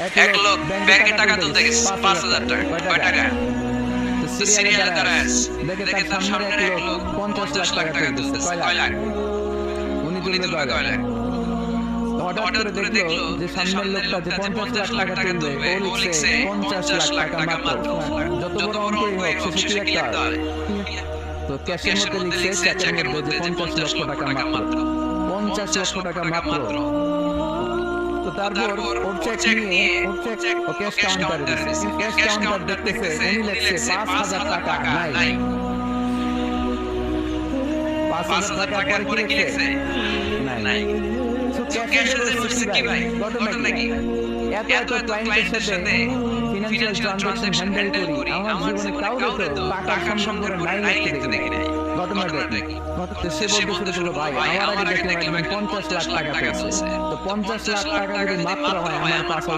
এক লোক ব্যাংকে টাকা তুলতে গেছে ৫,০০০ টাকা। কয় টাকা? সিরিয়ালে দাঁড়ায় আছে। দেখে তার সামনে এক লোক ৫০ লাখ টাকা তুলতেছে। কয় লাখ? উনি তুলবে কয় লাখ? হঠাৎ করে দেখলো যে সামনের লোকটা যে ৫০ লাখ টাকা তুলবে ও লিখছে ৫০ লাখ টাকা মাত্র। যত বড় অঙ্কই হোক শেষে কি একটা হয়? তো ক্যাশের মধ্যে লিখছে চেকের মধ্যে যে ৫০ লক্ষ টাকা মাত্র। ৫০ লক্ষ টাকা মাত্র। তো তারপর ওর চেক নিয়ে ও ক্যাশ কাউন্টারে দিছে। ক্যাশ কাউন্টার দেখতেছে উনি লিখছে ৫,০০০ টাকা নাই। ৫,০০০ টাকার পরে কি লিখছে? নাই। ক্যাশের যে হচ্ছে কি ভাই? ঘটনা কি? এত ক্লায়েন্টের সাথে ফিনান্সিয়াল ট্রানজাকশন হ্যান্ডেল করি। আমার জীবনে কাউকে তো টাকার সম্পর্কে নাই লিখতে দেখি নাই। ঘটনাটা কি? সে বলতে শুরু করলো, ভাই আমার আগে দেখলাম ৫০ লাখ টাকা তুলছে। তো ৫০ লাখ টাকা যদি মাত্র হয় আমার ৫,০০০